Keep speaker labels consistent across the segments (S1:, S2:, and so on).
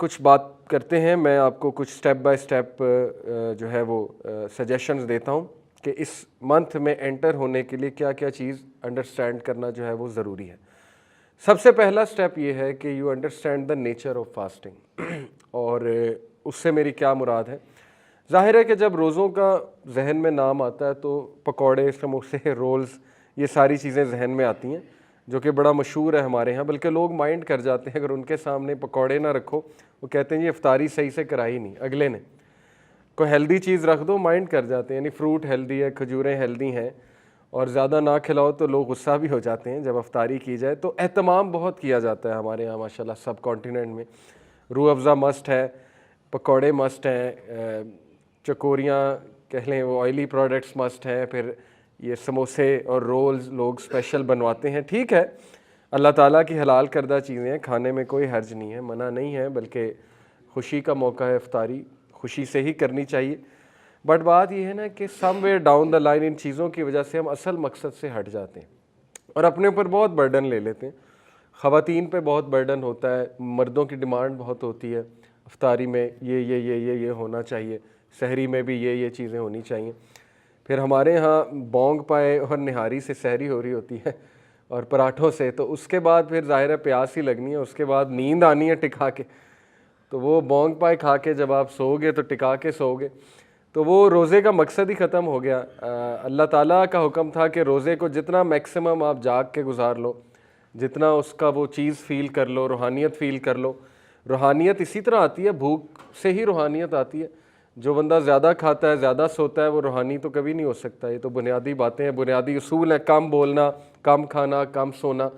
S1: کچھ بات کرتے ہیں. میں آپ کو کچھ سٹیپ بائی سٹیپ جو ہے وہ سجیشنز دیتا ہوں کہ اس منتھ میں انٹر ہونے کے لیے کیا کیا چیز انڈرسٹینڈ کرنا جو ہے وہ ضروری ہے. سب سے پہلا سٹیپ یہ ہے کہ you understand the nature of fasting. اور اس سے میری کیا مراد ہے؟ ظاہر ہے کہ جب روزوں کا ذہن میں نام آتا ہے تو پکوڑے، سموسے، رولز، یہ ساری چیزیں ذہن میں آتی ہیں جو کہ بڑا مشہور ہے ہمارے ہاں. بلکہ لوگ مائنڈ کر جاتے ہیں اگر ان کے سامنے پکوڑے نہ رکھو، وہ کہتے ہیں یہ افطاری صحیح سے کرائی نہیں اگلے نے. کوئی ہیلدی چیز رکھ دو مائنڈ کر جاتے ہیں، یعنی فروٹ ہیلدی ہے، کھجوریں ہیلدی ہیں، اور زیادہ نہ کھلاؤ تو لوگ غصہ بھی ہو جاتے ہیں جب افطاری کی جائے. تو اہتمام بہت کیا جاتا ہے ہمارے یہاں ماشاءاللہ سب کانٹیننٹ میں. روح افزا مسٹ ہے، پکوڑے مسٹ ہیں، چکوریاں کہہ لیں وہ آئلی پروڈکٹس مسٹ ہیں، پھر یہ سموسے اور رولز لوگ اسپیشل بنواتے ہیں. ٹھیک ہے، اللہ تعالیٰ کی حلال کردہ چیزیں ہیں، کھانے میں کوئی حرج نہیں ہے، منع نہیں ہے، بلکہ خوشی کا موقع ہے، افطاری خوشی سے ہی کرنی چاہیے. بٹ بات یہ ہے نا کہ سم ویئر ڈاؤن دا لائن ان چیزوں کی وجہ سے ہم اصل مقصد سے ہٹ جاتے ہیں اور اپنے اوپر بہت برڈن لے لیتے ہیں. خواتین پہ بہت برڈن ہوتا ہے، مردوں کی ڈیمانڈ بہت ہوتی ہے افطاری میں یہ ہونا چاہیے، سحری میں بھی یہ چیزیں ہونی چاہیے. پھر ہمارے ہاں بونگ پائے اور نہاری سے سحری ہو رہی ہوتی ہے اور پراٹھوں سے، تو اس کے بعد پھر ظاہر ہے پیاس ہی لگنی ہے، اس کے بعد نیند آنی ہے ٹکا کے. تو وہ بونگ پائے کھا کے جب آپ سو گے تو ٹکا کے سو گے، تو وہ روزے کا مقصد ہی ختم ہو گیا. اللہ تعالیٰ کا حکم تھا کہ روزے کو جتنا میکسیمم آپ جاگ کے گزار لو، جتنا اس کا وہ چیز فیل کر لو، روحانیت فیل کر لو. روحانیت اسی طرح آتی ہے، بھوک سے ہی روحانیت آتی ہے. جو بندہ زیادہ کھاتا ہے، زیادہ سوتا ہے، وہ روحانی تو کبھی نہیں ہو سکتا. یہ تو بنیادی باتیں ہیں، بنیادی اصول ہیں. کم بولنا، کم کھانا، کم سونا،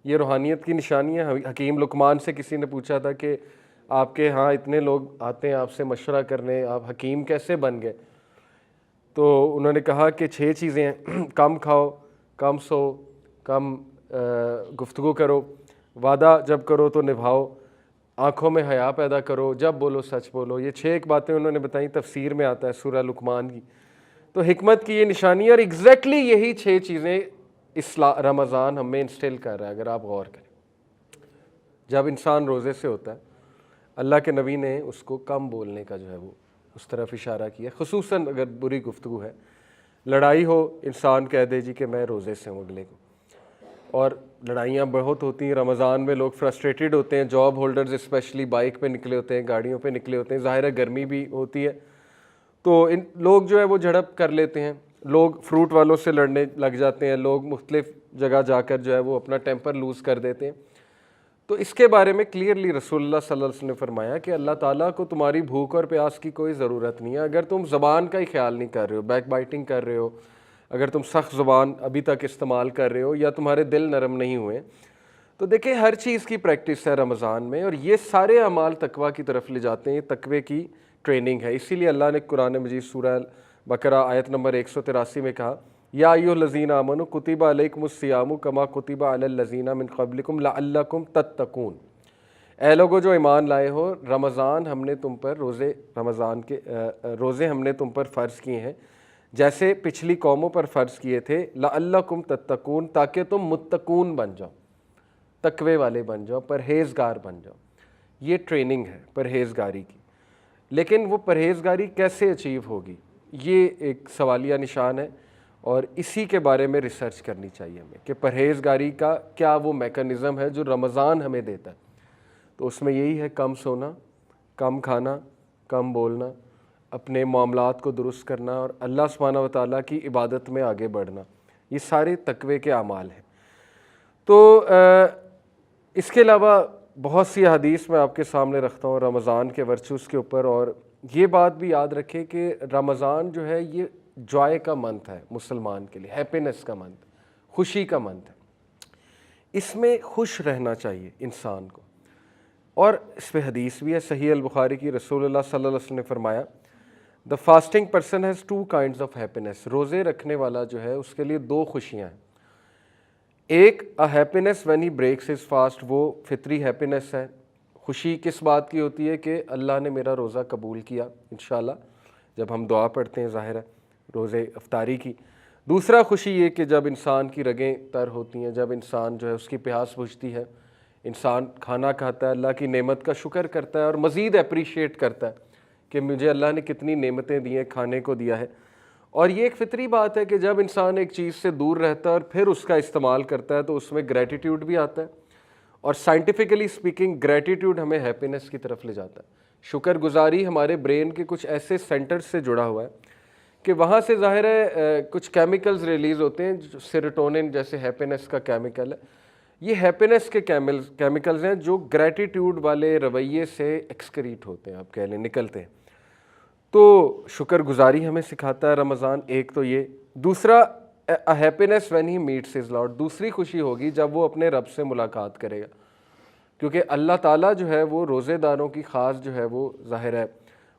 S1: یہ روحانیت کی نشانی ہے. حکیم لقمان سے کسی نے پوچھا تھا کہ آپ کے ہاں اتنے لوگ آتے ہیں آپ سے مشورہ کرنے، آپ حکیم کیسے بن گئے؟ تو انہوں نے کہا کہ 6 چیزیں ہیں: کم کھاؤ، کم سو، کم گفتگو کرو، وعدہ جب کرو تو نبھاؤ، آنکھوں میں حیا پیدا کرو، جب بولو سچ بولو. یہ 6 ایک باتیں انہوں نے بتائیں، تفسیر میں آتا ہے سورہ لقمان کی. تو حکمت کی یہ نشانی ہے، اور ایگزیکٹلی یہی 6 چیزیں رمضان ہم میں انسٹل کر رہا ہے. اگر آپ غور کریں، جب انسان روزے سے ہوتا ہے، اللہ کے نبی نے اس کو کم بولنے کا جو ہے وہ اس طرف اشارہ کیا، خصوصاً اگر بری گفتگو ہے. لڑائی ہو، انسان کہہ دے جی کہ میں روزے سے ہوں اگلے کو. اور لڑائیاں بہت ہوتی ہیں رمضان میں، لوگ فرسٹریٹڈ ہوتے ہیں، جاب ہولڈرز اسپیشلی بائک پہ نکلے ہوتے ہیں، گاڑیوں پہ نکلے ہوتے ہیں. ظاہر ہے گرمی بھی ہوتی ہے تو ان لوگ جو ہے وہ جھڑپ کر لیتے ہیں، لوگ فروٹ والوں سے لڑنے لگ جاتے ہیں، لوگ مختلف جگہ جا کر جو ہے وہ اپنا ٹیمپر لوز کر دیتے ہیں. تو اس کے بارے میں کلیئرلی رسول اللہ صلی اللہ علیہ وسلم نے فرمایا کہ اللہ تعالیٰ کو تمہاری بھوک اور پیاس کی کوئی ضرورت نہیں ہے. اگر تم زبان کا ہی خیال نہیں کر رہے ہو، بیک بائٹنگ کر رہے ہو، اگر تم سخت زبان ابھی تک استعمال کر رہے ہو، یا تمہارے دل نرم نہیں ہوئے، تو دیکھیں ہر چیز کی پریکٹس ہے رمضان میں، اور یہ سارے اعمال تقویٰ کی طرف لے جاتے ہیں. یہ تقوی کی ٹریننگ ہے. اسی لیے اللہ نے قرآن مجید سورہ بقرہ آیت نمبر 183 میں کہا: یا ایھا الذین آمنوا کتب علیکم الصیام کما کتب علی الذین من قبلکم لعلکم تتقون. اے لوگو جو ایمان لائے ہو، رمضان ہم نے تم پر روزے ہم نے تم پر فرض کیے ہیں جیسے پچھلی قوموں پر فرض کیے تھے. لعلکم تتقون، تاکہ تم متقون بن جاؤ، تقوی والے بن جاؤ، پرہیزگار بن جاؤ. یہ ٹریننگ ہے پرہیزگاری کی. لیکن وہ پرہیزگاری کیسے اچیو ہوگی، یہ ایک سوالیہ نشان ہے، اور اسی کے بارے میں ریسرچ کرنی چاہیے ہمیں کہ پرہیزگاری کا کیا وہ میکانزم ہے جو رمضان ہمیں دیتا ہے. تو اس میں یہی ہے: کم سونا، کم کھانا، کم بولنا، اپنے معاملات کو درست کرنا، اور اللہ سبحانہ و تعالیٰ کی عبادت میں آگے بڑھنا. یہ سارے تقوی کے اعمال ہیں. تو اس کے علاوہ بہت سی حدیث میں آپ کے سامنے رکھتا ہوں رمضان کے ورچوز کے اوپر. اور یہ بات بھی یاد رکھیں کہ رمضان جو ہے یہ جوائے کا منتھ ہے مسلمان کے لیے، ہیپینس کا منتھ، خوشی کا منتھ ہے. اس میں خوش رہنا چاہیے انسان کو. اور اس پہ حدیث بھی ہے صحیح البخاری کی، رسول اللہ صلی اللہ علیہ وسلم نے فرمایا: the fasting person has 2 kinds of happiness. روزے رکھنے والا جو ہے اس کے لیے 2 خوشیاں ہیں. ایک happiness when he breaks his fast, وہ فطری ہیپینس ہے. خوشی کس بات کی ہوتی ہے کہ اللہ نے میرا روزہ قبول کیا انشاءاللہ، جب ہم دعا پڑھتے ہیں ظاہر ہے روزے افطاری کی. دوسرا خوشی یہ کہ جب انسان کی رگیں تر ہوتی ہیں، جب انسان جو ہے اس کی پیاس بجھتی ہے، انسان کھانا کھاتا ہے، اللہ کی نعمت کا شکر کرتا ہے اور مزید اپریشیٹ کرتا ہے کہ مجھے اللہ نے کتنی نعمتیں دی ہیں، کھانے کو دیا ہے۔ اور یہ ایک فطری بات ہے کہ جب انسان ایک چیز سے دور رہتا ہے اور پھر اس کا استعمال کرتا ہے تو اس میں گریٹیٹیوڈ بھی آتا ہے، اور سائنٹیفکلی اسپیکنگ گریٹیٹیوڈ ہمیں ہیپینس کی طرف لے جاتا ہے۔ شکر گزاری ہمارے برین کے کچھ ایسے سینٹر سے جڑا ہوا ہے کہ وہاں سے ظاہر ہے کچھ کیمیکلز ریلیز ہوتے ہیں، جو سیروٹونن جیسے ہیپینس کا کیمیکل ہے، یہ ہیپینس کے کیمیکلز ہیں جو گریٹیٹیوڈ والے رویے سے ایکسکریٹ ہوتے ہیں، آپ کہہ لیں نکلتے ہیں۔ تو شکر گزاری ہمیں سکھاتا ہے رمضان، ایک تو یہ۔ دوسرا happiness when he meets his lord, دوسری خوشی ہوگی جب وہ اپنے رب سے ملاقات کرے گا، کیونکہ اللہ تعالیٰ جو ہے وہ روزے داروں کی خاص جو ہے وہ ظاہر ہے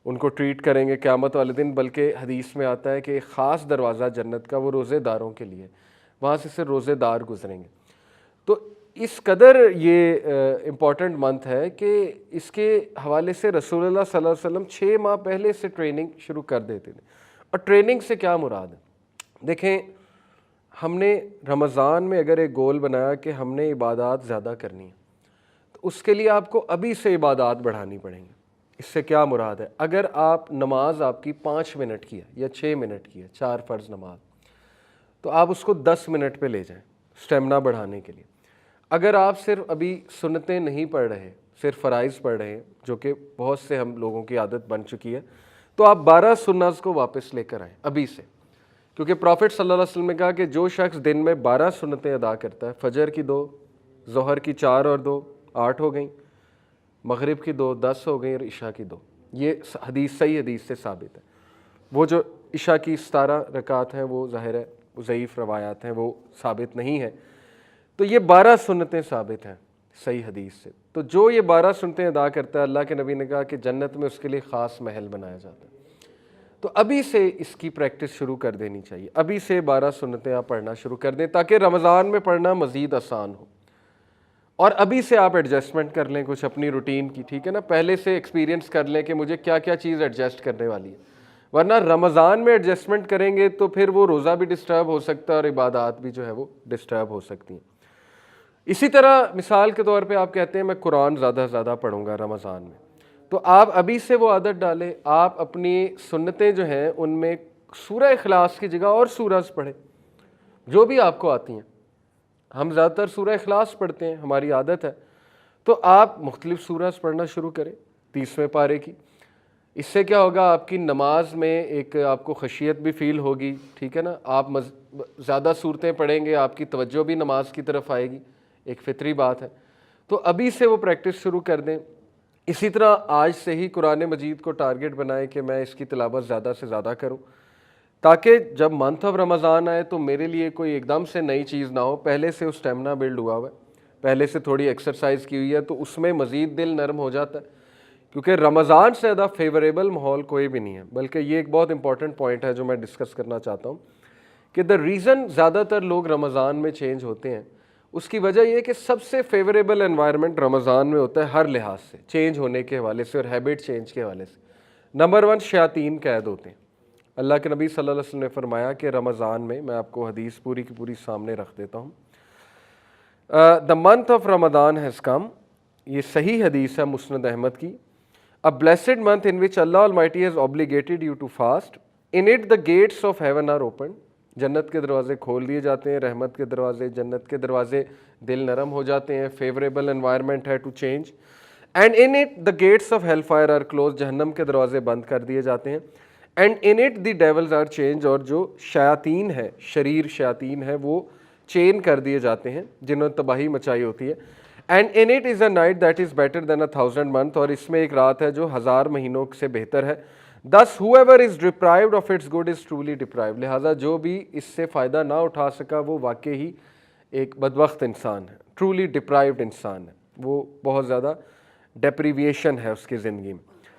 S1: ان کو ٹریٹ کریں گے قیامت والے دن، بلکہ حدیث میں آتا ہے کہ ایک خاص دروازہ جنت کا وہ روزے داروں کے لیے، وہاں سے صرف روزے دار گزریں گے۔ تو اس قدر یہ امپورٹنٹ منتھ ہے کہ اس کے حوالے سے رسول اللہ صلی اللہ علیہ وسلم 6 ماہ پہلے سے ٹریننگ شروع کر دیتے تھے۔ اور ٹریننگ سے کیا مراد ہے؟ دیکھیں، ہم نے رمضان میں اگر ایک گول بنایا کہ ہم نے عبادات زیادہ کرنی ہے تو اس کے لیے آپ کو ابھی سے عبادات بڑھانی پڑیں گی۔ اس سے کیا مراد ہے؟ اگر آپ نماز آپ کی 5 منٹ کی ہے یا 6 منٹ کی ہے، 4 فرض نماز، تو آپ اس کو 10 منٹ پہ لے جائیں سٹیمنا بڑھانے کے لیے۔ اگر آپ صرف ابھی سنتیں نہیں پڑھ رہے، صرف فرائض پڑھ رہے ہیں، جو کہ بہت سے ہم لوگوں کی عادت بن چکی ہے، تو آپ 12 سنت کو واپس لے کر آئیں ابھی سے، کیونکہ پروفٹ صلی اللہ علیہ وسلم نے کہا کہ جو شخص دن میں 12 سنتیں ادا کرتا ہے، فجر کی 2، ظہر کی 4 اور 2 8 ہو گئیں، مغرب کی 2 10 ہو گئیں، اور عشاء کی 2، یہ حدیث صحیح حدیث سے ثابت ہے۔ وہ جو عشاء کی 17 رکعات ہیں وہ ظاہر ہے ضعیف روایات ہیں، وہ ثابت نہیں ہے۔ تو یہ 12 سنتیں ثابت ہیں صحیح حدیث سے۔ تو جو یہ 12 سنتیں ادا کرتا ہے، اللہ کے نبی نے کہا کہ جنت میں اس کے لیے خاص محل بنایا جاتا ہے۔ تو ابھی سے اس کی پریکٹس شروع کر دینی چاہیے، ابھی سے 12 سنتیں آپ پڑھنا شروع کر دیں تاکہ رمضان میں پڑھنا مزید آسان ہو، اور ابھی سے آپ ایڈجسٹمنٹ کر لیں کچھ اپنی روٹین کی، ٹھیک ہے نا، پہلے سے ایکسپیرینس کر لیں کہ مجھے کیا کیا چیز ایڈجسٹ کرنے والی ہے، ورنہ رمضان میں ایڈجسٹمنٹ کریں گے تو پھر وہ روزہ بھی ڈسٹرب ہو سکتا ہے اور عبادات بھی جو ہے وہ ڈسٹرب ہو سکتی ہیں۔ اسی طرح مثال کے طور پہ آپ کہتے ہیں میں قرآن زیادہ سے زیادہ پڑھوں گا رمضان میں، تو آپ ابھی سے وہ عادت ڈالیں، آپ اپنی سنتیں جو ہیں ان میں سورہ اخلاص کی جگہ اور سورج پڑھیں جو بھی آپ کو آتی ہیں۔ ہم زیادہ تر سورہ اخلاص پڑھتے ہیں، ہماری عادت ہے، تو آپ مختلف سورج پڑھنا شروع کریں 30ویں پارے کی۔ اس سے کیا ہوگا، آپ کی نماز میں ایک آپ کو خشیت بھی فیل ہوگی، ٹھیک ہے نا، آپ زیادہ صورتیں پڑھیں گے، آپ کی توجہ بھی نماز کی طرف آئے گی، ایک فطری بات ہے۔ تو ابھی سے وہ پریکٹس شروع کر دیں۔ اسی طرح آج سے ہی قرآن مجید کو ٹارگٹ بنائیں کہ میں اس کی تلاوت زیادہ سے زیادہ کروں، تاکہ جب منتھ آف رمضان آئے تو میرے لیے کوئی ایک دم سے نئی چیز نہ ہو، پہلے سے اسٹیمنا بلڈ ہوا ہوا ہے، پہلے سے تھوڑی ایکسرسائز کی ہوئی ہے، تو اس میں مزید دل نرم ہو جاتا ہے، کیونکہ رمضان سے زیادہ فیوریبل ماحول کوئی بھی نہیں ہے۔ بلکہ یہ ایک بہت امپورٹنٹ پوائنٹ ہے جو میں ڈسکس کرنا چاہتا ہوں کہ دا ریزن زیادہ تر لوگ رمضان میں چینج ہوتے ہیں، اس کی وجہ یہ ہے کہ سب سے فیوریبل انوائرمنٹ رمضان میں ہوتا ہے ہر لحاظ سے، چینج ہونے کے حوالے سے اور ہیبٹ چینج کے حوالے سے۔ نمبر 1 شیاطین قید ہوتے ہیں۔ اللہ کے نبی صلی اللہ علیہ وسلم نے فرمایا کہ رمضان میں آپ کو حدیث پوری کی پوری سامنے رکھ دیتا ہوں، the month of Ramzan has come, یہ صحیح حدیث ہے مسند احمد کی، a blessed month in which Allah Almighty has obligated you to fast, in it the gates of heaven are opened، جنت کے دروازے کھول دیے جاتے ہیں، رحمت کے دروازے، جنت کے دروازے، دل نرم ہو جاتے ہیں، فیوریبل انوائرمنٹ ہے to change, and in it the gates of hell fire are closed, جہنم کے دروازے بند کر دیے جاتے ہیں، and in it the devils are chained, اور جو شیاطین ہے، شریر شیاطین ہے، وہ چین کر دیے جاتے ہیں جنہوں نے تباہی مچائی ہوتی ہے، and in it is a night that is better than 1000 month، اور اس میں ایک رات ہے جو 1000 مہینوں سے بہتر ہے، thus whoever is deprived of its good is truly deprived، لہٰذا جو بھی اس سے فائدہ نہ اٹھا سکا وہ واقعی ہی ایک بدبخت انسان ہے، ٹرولی ڈپرائیوڈ انسان ہے، وہ بہت زیادہ ڈیپریویشن ہے اس کی زندگی میں۔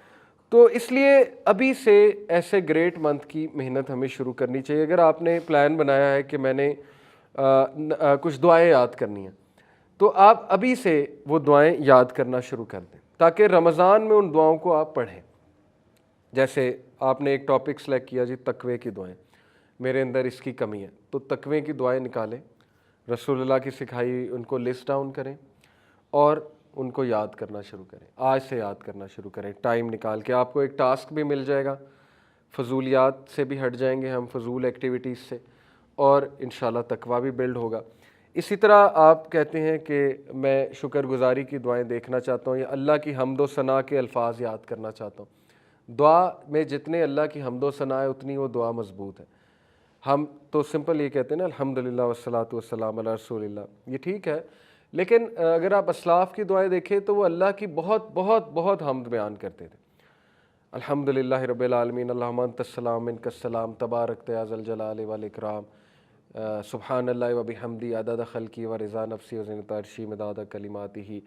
S1: تو اس لیے ابھی سے ایسے گریٹ منتھ کی محنت ہمیں شروع کرنی چاہیے۔ اگر آپ نے پلان بنایا ہے کہ میں نے کچھ دعائیں یاد کرنی ہیں، تو آپ ابھی سے وہ دعائیں یاد کرنا شروع کر دیں تاکہ رمضان میں ان دعاؤں کو آپ پڑھیں۔ جیسے آپ نے ایک ٹاپک سلیکٹ کیا جی تقوی کی دعائیں، میرے اندر اس کی کمی ہے، تو تقوی کی دعائیں نکالیں، رسول اللہ کی سکھائی ان کو لسٹ ڈاؤن کریں، اور ان کو یاد کرنا شروع کریں، آج سے یاد کرنا شروع کریں، ٹائم نکال کے۔ آپ کو ایک ٹاسک بھی مل جائے گا، فضولیات سے بھی ہٹ جائیں گے ہم، فضول ایکٹیویٹیز سے، اور انشاءاللہ تقویٰ بھی بلڈ ہوگا۔ اسی طرح آپ کہتے ہیں کہ میں شکر گزاری کی دعائیں دیکھنا چاہتا ہوں یا اللہ کی حمد و ثنا کے الفاظ یاد کرنا چاہتا ہوں۔ دعا میں جتنے اللہ کی حمد و ثنا ہے اتنی وہ دعا مضبوط ہے۔ ہم تو سمپل یہ کہتے ہیں نا الحمدللہ والصلاۃ والسلام علی رسول اللہ، یہ ٹھیک ہے، لیکن اگر آپ اسلاف کی دعائیں دیکھیں تو وہ اللہ کی بہت بہت بہت حمد بیان کرتے تھے۔ الحمدللہ رب العالمین، اللہم انت السلام منک السلام، تبارکت یا ذا الجلال والاکرام، سبحان اللہ و بحمدی عدد خلقی و رضا نفسی و زنۃ عرشی مداد کلماتہ۔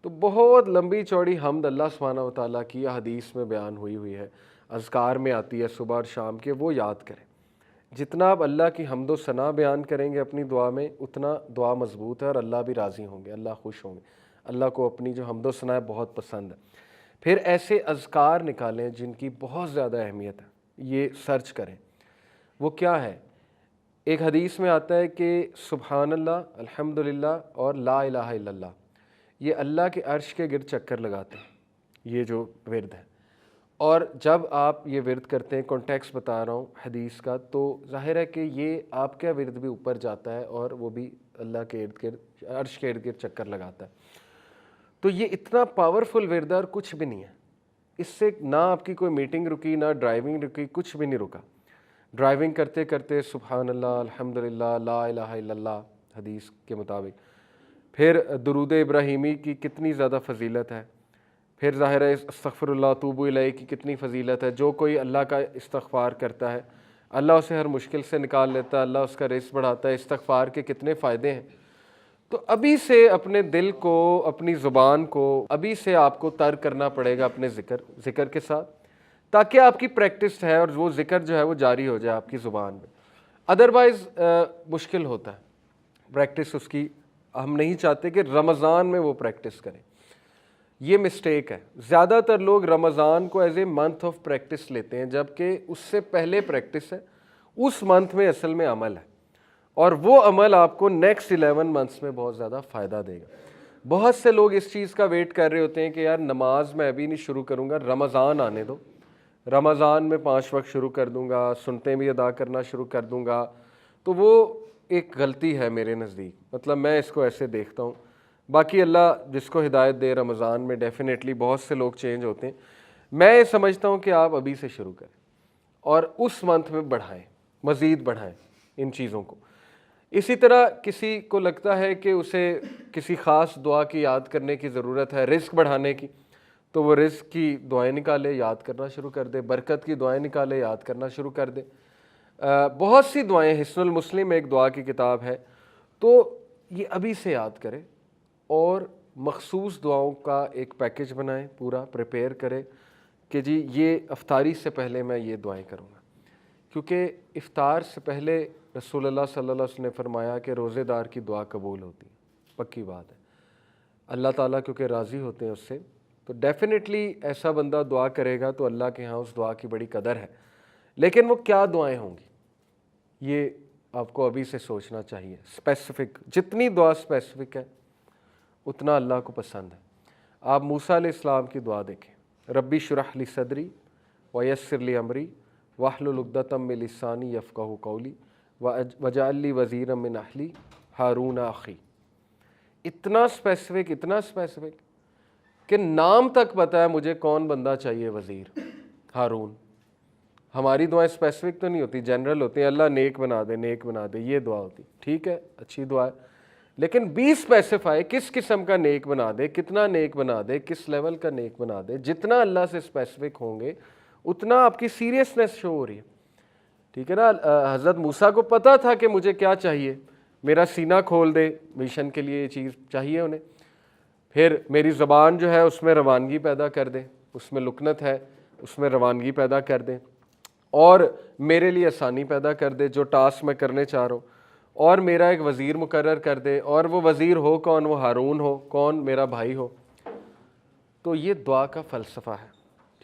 S1: تو بہت لمبی چوڑی حمد اللہ سبحانہ و تعالیٰ کی حدیث میں بیان ہوئی ہے، اذکار میں آتی ہے صبح اور شام کے، وہ یاد کریں۔ جتنا آپ اللہ کی حمد و ثنا بیان کریں گے اپنی دعا میں، اتنا دعا مضبوط ہے اور اللہ بھی راضی ہوں گے، اللہ خوش ہوں گے۔ اللہ کو اپنی جو حمد و ثنا ہے بہت پسند ہے۔ پھر ایسے اذکار نکالیں جن کی بہت زیادہ اہمیت ہے، یہ سرچ کریں۔ وہ کیا ہے؟ ایک حدیث میں آتا ہے کہ سبحان اللہ، الحمدللہ اور لا الہ الا اللہ، یہ اللہ کے عرش کے گرد چکر لگاتے ہیں، یہ جو ورد ہے۔ اور جب آپ یہ ورد کرتے ہیں، کانٹیکس بتا رہا ہوں حدیث کا، تو ظاہر ہے کہ یہ آپ کا ورد بھی اوپر جاتا ہے اور وہ بھی اللہ کے ارد گرد، عرش کے ارد گرد چکر لگاتا ہے۔ تو یہ اتنا پاورفل ورد ہے اور کچھ بھی نہیں ہے، اس سے نہ آپ کی کوئی میٹنگ رکی، نہ ڈرائیونگ رکی، کچھ بھی نہیں رکا۔ ڈرائیونگ کرتے کرتے سبحان اللہ، الحمدللہ، لا الہ الا اللہ حدیث کے مطابق۔ پھر درود ابراہیمی کی کتنی زیادہ فضیلت ہے، پھر ظاہر ہے استغفر اللہ اتوب الیہ کی کتنی فضیلت ہے۔ جو کوئی اللہ کا استغفار کرتا ہے اللہ اسے ہر مشکل سے نکال لیتا ہے، اللہ اس کا رزق بڑھاتا ہے۔ استغفار کے کتنے فائدے ہیں۔ تو ابھی سے اپنے دل کو، اپنی زبان کو ابھی سے آپ کو تر کرنا پڑے گا اپنے ذکر کے ساتھ، تاکہ آپ کی پریکٹس ہے اور وہ ذکر جو ہے وہ جاری ہو جائے آپ کی زبان میں۔ ادروائز مشکل ہوتا ہے پریکٹس اس کی۔ ہم نہیں چاہتے کہ رمضان میں وہ پریکٹس کریں، یہ مسٹیک ہے۔ زیادہ تر لوگ رمضان کو as a month of practice لیتے ہیں، جبکہ اس سے پہلے پریکٹس ہے، اس منتھ میں اصل میں عمل ہے، اور وہ عمل آپ کو نیکسٹ 11 منتھس میں بہت زیادہ فائدہ دے گا۔ بہت سے لوگ اس چیز کا ویٹ کر رہے ہوتے ہیں کہ یار نماز میں ابھی نہیں شروع کروں گا، رمضان آنے دو، رمضان میں 5 وقت شروع کر دوں گا، سنتیں بھی ادا کرنا شروع کر دوں گا۔ تو وہ ایک غلطی ہے میرے نزدیک، مطلب میں اس کو ایسے دیکھتا ہوں۔ باقی اللہ جس کو ہدایت دے، رمضان میں ڈیفینیٹلی بہت سے لوگ چینج ہوتے ہیں۔ میں یہ سمجھتا ہوں کہ آپ ابھی سے شروع کریں اور اس منتھ میں بڑھائیں، مزید بڑھائیں ان چیزوں کو۔ اسی طرح کسی کو لگتا ہے کہ اسے کسی خاص دعا کی یاد کرنے کی ضرورت ہے رزق بڑھانے کی، تو وہ رزق کی دعائیں نکالے، یاد کرنا شروع کر دے، برکت کی دعائیں نکالے، یاد کرنا شروع کر دے۔ بہت سی دعائیں، حصن المسلم ایک دعا کی کتاب ہے، تو یہ ابھی سے یاد کرے اور مخصوص دعاؤں کا ایک پیکج بنائیں، پورا پریپیئر کرے کہ جی یہ افطاری سے پہلے میں یہ دعائیں کروں گا، کیونکہ افطار سے پہلے رسول اللہ صلی اللہ علیہ وسلم نے فرمایا کہ روزے دار کی دعا قبول ہوتی ہے، پکی بات ہے، اللہ تعالیٰ کیونکہ راضی ہوتے ہیں اس سے۔ تو ڈیفینیٹلی ایسا بندہ دعا کرے گا تو اللہ کے ہاں اس دعا کی بڑی قدر ہے، لیکن وہ کیا دعائیں ہوں گی یہ آپ کو ابھی سے سوچنا چاہیے۔ اسپیسیفک، جتنی دعا اسپیسیفک ہے اتنا اللہ کو پسند ہے۔ آپ موسیٰ علیہ السلام کی دعا دیکھیں، ربی اشرح لی صدری ویسر لی امری واحلل عقدۃ من لسانی یفقہوا قولی واجعل لی وزیرا من اہلی ہارون اخی۔ اتنا اسپیسیفک کہ نام تک پتہ ہے مجھے کون بندہ چاہیے وزیر، ہارون۔ ہماری دعائیں اسپیسیفک تو نہیں ہوتی، جنرل ہوتی ہیں، اللہ نیک بنا دے، یہ دعا ہوتی، ٹھیک ہے، اچھی دعا ہے، لیکن بی اسپیسیفائی، کس قسم کا نیک بنا دے، کتنا نیک بنا دے، کس لیول کا نیک بنا دے۔ جتنا اللہ سے اسپیسیفک ہوں گے اتنا آپ کی سیریسنس شو ہو رہی ہے، ٹھیک ہے نا۔ حضرت موسیٰ کو پتہ تھا کہ مجھے کیا چاہیے، میرا سینہ کھول دے، مشن کے لیے یہ چیز چاہیے انہیں، پھر میری زبان جو ہے اس میں روانگی پیدا کر دے، اس میں لکنت ہے، اس میں روانگی پیدا کر دے، اور میرے لیے آسانی پیدا کر دے جو ٹاسک میں کرنے چاہ رہا ہوں، اور میرا ایک وزیر مقرر کر دے، اور وہ وزیر ہو کون، وہ ہارون ہو، کون، میرا بھائی ہو۔ تو یہ دعا کا فلسفہ ہے،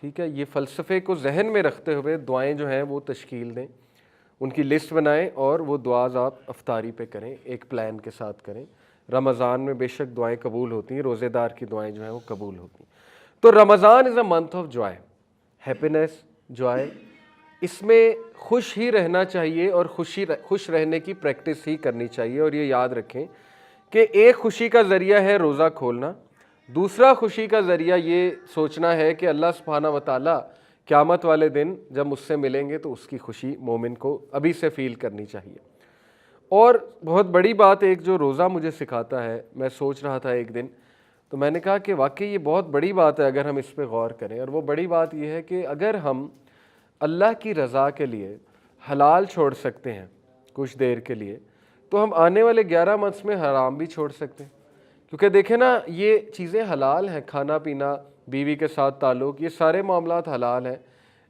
S1: ٹھیک ہے۔ یہ فلسفے کو ذہن میں رکھتے ہوئے دعائیں جو ہیں وہ تشکیل دیں، ان کی لسٹ بنائیں، اور وہ دعاز آپ افطاری پہ کریں، ایک پلان کے ساتھ کریں۔ رمضان میں بے شک دعائیں قبول ہوتی ہیں، روزے دار کی دعائیں جو ہیں وہ قبول ہوتی ہیں۔ تو Ramadan is a month of joy, happiness, joy. اس میں خوش ہی رہنا چاہیے اور خوش رہنے کی پریکٹس ہی کرنی چاہیے، اور یہ یاد رکھیں کہ ایک خوشی کا ذریعہ ہے روزہ کھولنا، دوسرا خوشی کا ذریعہ یہ سوچنا ہے کہ اللہ سبحانہ و تعالیٰ قیامت والے دن جب مجھ سے ملیں گے تو اس کی خوشی مومن کو ابھی سے فیل کرنی چاہیے۔ اور بہت بڑی بات ایک جو روزہ مجھے سکھاتا ہے، میں سوچ رہا تھا ایک دن تو میں نے کہا کہ واقعی یہ بہت بڑی بات ہے اگر ہم اس پہ غور کریں، اور وہ بڑی بات یہ ہے کہ اگر ہم اللہ کی رضا کے لیے حلال چھوڑ سکتے ہیں کچھ دیر کے لیے، تو ہم آنے والے 11 منتھس میں حرام بھی چھوڑ سکتے ہیں۔ کیونکہ دیکھیں نا، یہ چیزیں حلال ہیں، کھانا پینا، بیوی کے ساتھ تعلق، یہ سارے معاملات حلال ہیں،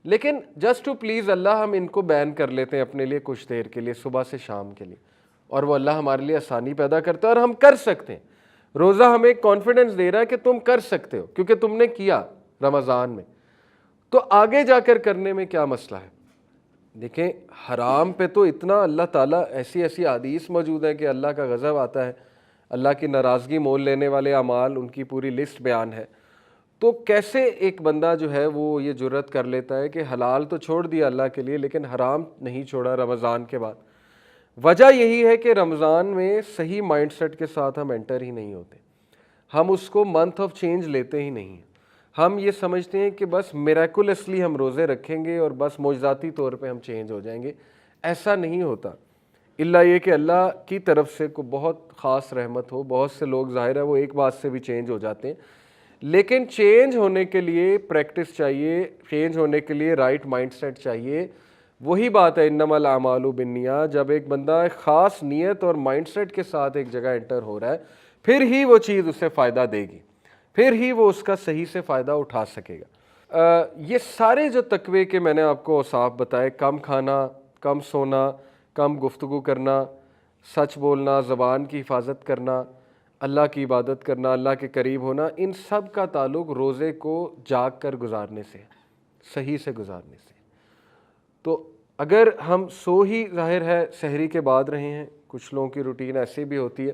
S1: لیکن جسٹ ٹو پلیز اللہ ہم ان کو بین کر لیتے ہیں اپنے لیے کچھ دیر کے لیے، صبح سے شام کے لیے، اور وہ اللہ ہمارے لیے آسانی پیدا کرتا ہے اور ہم کر سکتے ہیں۔ روزہ ہمیں کانفیڈنس دے رہا ہے کہ تم کر سکتے ہو کیونکہ تم نے کیا رمضان میں، تو آگے جا کر کرنے میں کیا مسئلہ ہے؟ دیکھیں حرام پہ تو اتنا اللہ تعالیٰ ایسی احادیث موجود ہے کہ اللہ کا غضب آتا ہے، اللہ کی ناراضگی مول لینے والے اعمال، ان کی پوری لسٹ بیان ہے۔ تو کیسے ایک بندہ جو ہے وہ یہ جرت کر لیتا ہے کہ حلال تو چھوڑ دیا اللہ کے لیے لیکن حرام نہیں چھوڑا رمضان کے بعد؟ وجہ یہی ہے کہ رمضان میں صحیح مائنڈ سیٹ کے ساتھ ہم انٹر ہی نہیں ہوتے، ہم اس کو منتھ آف چینج لیتے ہی نہیں ہیں۔ ہم یہ سمجھتے ہیں کہ بس میریکولسلی ہم روزے رکھیں گے اور بس معجزاتی طور پہ ہم چینج ہو جائیں گے۔ ایسا نہیں ہوتا، الا یہ کہ اللہ کی طرف سے کوئی بہت خاص رحمت ہو۔ بہت سے لوگ ظاہر ہے وہ ایک بات سے بھی چینج ہو جاتے ہیں، لیکن چینج ہونے کے لیے پریکٹس چاہیے، چینج ہونے کے لیے رائٹ مائنڈ سیٹ چاہیے۔ وہی بات ہے انما الاعمال بالنیات، جب ایک بندہ ایک خاص نیت اور مائنڈ سیٹ کے ساتھ ایک جگہ انٹر ہو رہا ہے، پھر ہی وہ چیز اسے فائدہ دے گی، پھر ہی وہ اس کا صحیح سے فائدہ اٹھا سکے گا۔ یہ سارے جو تقوی کے میں نے آپ کو اوصاف بتائے، کم کھانا، کم سونا، کم گفتگو کرنا، سچ بولنا، زبان کی حفاظت کرنا، اللہ کی عبادت کرنا، اللہ کے قریب ہونا، ان سب کا تعلق روزے کو جاگ کر گزارنے سے، صحیح سے گزارنے سے۔ تو اگر ہم سو ہی ظاہر ہے سحری کے بعد رہے ہیں، کچھ لوگوں کی روٹین ایسی بھی ہوتی ہے،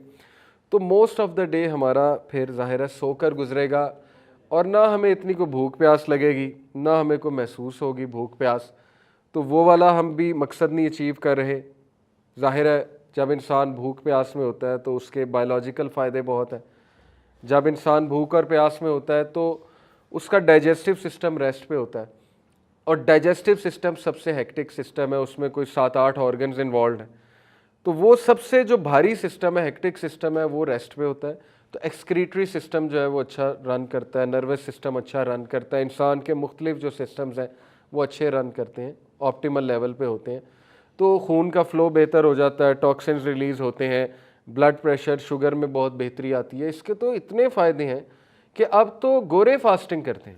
S1: تو موسٹ آف دا ڈے ہمارا پھر ظاہر ہے سو کر گزرے گا، اور نہ ہمیں اتنی کوئی بھوک پیاس لگے گی، نہ ہمیں کوئی محسوس ہوگی بھوک پیاس، تو وہ والا ہم بھی مقصد نہیں اچیو کر رہے۔ ظاہر ہے جب انسان بھوک پیاس میں ہوتا ہے تو اس کے بایولوجیکل فائدے بہت ہیں۔ جب انسان بھوک اور پیاس میں ہوتا ہے تو اس کا ڈائجسٹو سسٹم ریسٹ پہ ہوتا ہے، اور ڈائجسٹو سسٹم سب سے ہیکٹک سسٹم ہے، اس میں کوئی 7-8 آرگنز انوالوڈ ہیں، تو وہ سب سے جو بھاری سسٹم ہے، ہیکٹک سسٹم ہے، وہ ریسٹ پہ ہوتا ہے۔ تو ایکسکریٹری سسٹم جو ہے وہ اچھا رن کرتا ہے، نروس سسٹم اچھا رن کرتا ہے، انسان کے مختلف جو سسٹمز ہیں وہ اچھے رن کرتے ہیں، آپٹیمل لیول پہ ہوتے ہیں، تو خون کا فلو بہتر ہو جاتا ہے، ٹاکسنز ریلیز ہوتے ہیں، بلڈ پریشر، شوگر میں بہت بہتری آتی ہے۔ اس کے تو اتنے فائدے ہیں کہ اب تو گورے فاسٹنگ کرتے ہیں۔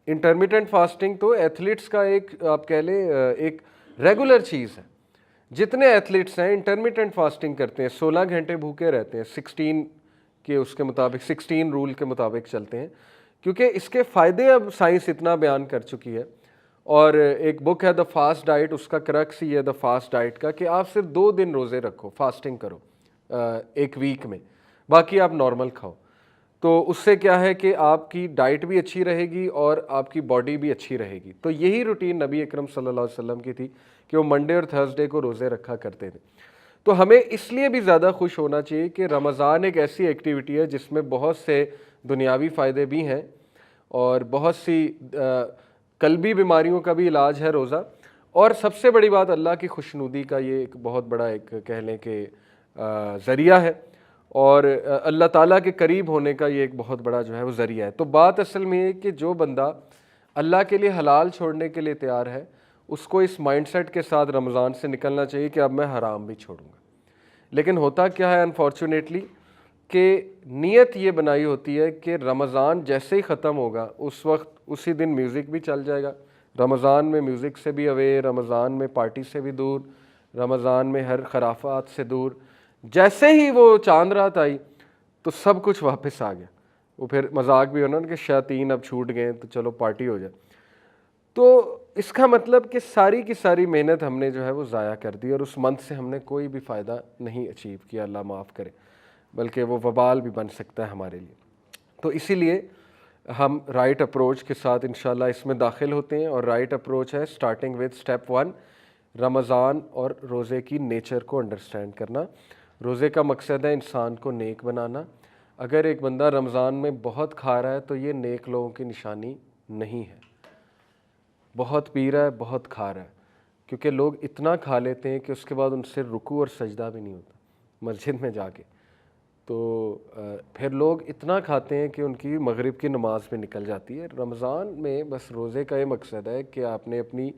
S1: انٹرمیٹنٹ فاسٹنگ تو ایتھلیٹس کا ایک آپ کہہ لیں ایک ریگولر چیز ہے۔ جتنے ایتھلیٹس ہیں انٹرمیٹنٹ فاسٹنگ کرتے ہیں، 16 گھنٹے بھوکے رہتے ہیں، 16 کے اس کے مطابق، 16 رول کے مطابق چلتے ہیں، کیونکہ اس کے فائدے اب سائنس اتنا بیان کر چکی ہے۔ اور ایک بک ہے دا فاسٹ ڈائٹ، اس کا کرکس ہی ہے دا فاسٹ ڈائٹ کا کہ آپ صرف 2 دن روزے رکھو، فاسٹنگ کرو ایک ویک میں، باقی آپ نارمل کھاؤ۔ تو اس سے کیا ہے کہ آپ کی ڈائٹ بھی اچھی رہے گی اور آپ کی باڈی بھی اچھی رہے گی۔ تو یہی روٹین نبی اکرم صلی اللہ علیہ وسلم کی تھی کہ وہ منڈے اور تھرسڈے کو روزے رکھا کرتے تھے۔ تو ہمیں اس لیے بھی زیادہ خوش ہونا چاہیے کہ رمضان ایک ایسی ایکٹیویٹی ہے جس میں بہت سے دنیاوی فائدے بھی ہیں اور بہت سی قلبی بیماریوں کا بھی علاج ہے روزہ، اور سب سے بڑی بات اللہ کی خوشنودی کا یہ ایک بہت بڑا ایک کہہ لیں کہ ذریعہ ہے، اور اللہ تعالیٰ کے قریب ہونے کا یہ ایک بہت بڑا جو ہے وہ ذریعہ ہے۔ تو بات اصل میں یہ کہ جو بندہ اللہ کے لیے حلال چھوڑنے کے لیے تیار ہے، اس کو اس مائنڈ سیٹ کے ساتھ رمضان سے نکلنا چاہیے کہ اب میں حرام بھی چھوڑوں گا۔ لیکن ہوتا کیا ہے انفارچونیٹلی کہ نیت یہ بنائی ہوتی ہے کہ رمضان جیسے ہی ختم ہوگا اس وقت اسی دن میوزک بھی چل جائے گا، رمضان میں میوزک سے بھی اوے، رمضان میں پارٹی سے بھی دور، رمضان میں ہر خرافات سے دور۔ جیسے ہی وہ چاند رات آئی تو سب کچھ واپس آ گیا، وہ پھر مذاق بھی ہونا کہ شیاطین اب چھوٹ گئے تو چلو پارٹی ہو جائے۔ تو اس کا مطلب کہ ساری کی ساری محنت ہم نے جو ہے وہ ضائع کر دی، اور اس منتھ سے ہم نے کوئی بھی فائدہ نہیں اچیو کیا، اللہ معاف کرے۔ بلکہ وہ وبال بھی بن سکتا ہے ہمارے لیے. تو اسی لیے ہم رائٹ اپروچ کے ساتھ انشاءاللہ اس میں داخل ہوتے ہیں. اور رائٹ اپروچ ہے اسٹارٹنگ ود اسٹیپ 1 رمضان اور روزے کی نیچر کو انڈرسٹینڈ کرنا. روزے کا مقصد ہے انسان کو نیک بنانا. اگر ایک بندہ رمضان میں بہت کھا رہا ہے تو یہ نیک لوگوں کی نشانی نہیں ہے. بہت پی رہا ہے، بہت کھا رہا ہے، کیونکہ لوگ اتنا کھا لیتے ہیں کہ اس کے بعد ان سے رکوع اور سجدہ بھی نہیں ہوتا مسجد میں جا کے. تو پھر لوگ اتنا کھاتے ہیں کہ ان کی مغرب کی نماز بھی نکل جاتی ہے. رمضان میں بس روزے کا یہ مقصد ہے کہ آپ نے اپنی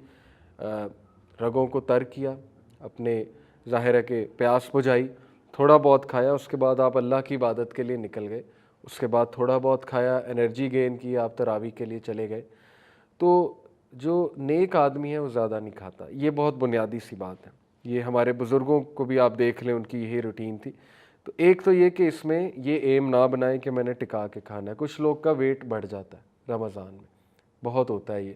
S1: رگوں کو تر کیا، اپنے ظاہر ہے کہ پیاس بجھائی، تھوڑا بہت کھایا، اس کے بعد آپ اللہ کی عبادت کے لیے نکل گئے. اس کے بعد تھوڑا بہت کھایا، انرجی گین کی، آپ تراویح کے لیے چلے گئے. تو جو نیک آدمی ہے وہ زیادہ نہیں کھاتا. یہ بہت بنیادی سی بات ہے. یہ ہمارے بزرگوں کو بھی آپ دیکھ لیں، ان کی یہی روٹین تھی. تو ایک تو یہ کہ اس میں یہ ایم نہ بنائیں کہ میں نے ٹکا کے کھانا ہے. کچھ لوگ کا ویٹ بڑھ جاتا ہے رمضان میں، بہت ہوتا ہے یہ،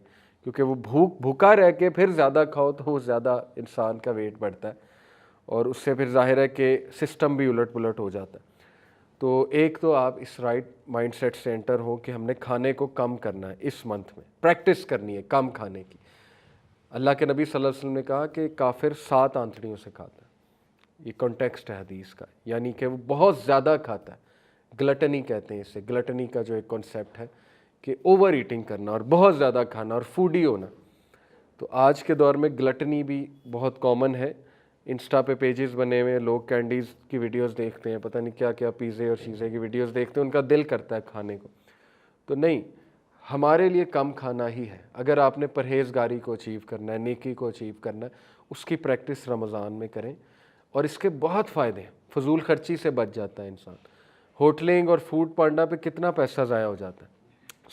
S1: کیونکہ وہ بھوکا رہ کے پھر زیادہ کھاؤ تو وہ زیادہ انسان کا ویٹ بڑھتا ہے، اور اس سے پھر ظاہر ہے کہ سسٹم بھی الٹ پلٹ ہو جاتا ہے. تو ایک تو آپ اس رائٹ مائنڈ سیٹ سے انٹر ہو کہ ہم نے کھانے کو کم کرنا ہے. اس منتھ میں پریکٹس کرنی ہے کم کھانے کی. اللہ کے نبی صلی اللہ علیہ وسلم نے کہا کہ کافر 7 آنتڑیوں سے کھاتا ہے. یہ کانٹیکسٹ ہے حدیث کا، یعنی کہ وہ بہت زیادہ کھاتا ہے. گلٹنی کہتے ہیں اسے. گلٹنی کا جو ایک کانسیپٹ ہے کہ اوور ایٹنگ کرنا اور بہت زیادہ کھانا اور فوڈی ہونا. تو آج کے دور میں گلٹنی بھی بہت کامن ہے. انسٹا پہ پیجز بنے ہوئے، لوگ کینڈیز کی ویڈیوز دیکھتے ہیں، پتہ نہیں کیا کیا پیزے اور چیزیں کی ویڈیوز دیکھتے ہیں، ان کا دل کرتا ہے کھانے کو. تو نہیں، ہمارے لیے کم کھانا ہی ہے. اگر آپ نے پرہیزگاری کو اچیو کرنا ہے، نیکی کو اچیو کرنا ہے، اس کی پریکٹس رمضان میں کریں. اور اس کے بہت فائدے ہیں. فضول خرچی سے بچ جاتا ہے انسان. ہوٹلنگ اور فوڈ پانڈا پہ کتنا پیسہ ضائع ہو جاتا ہے.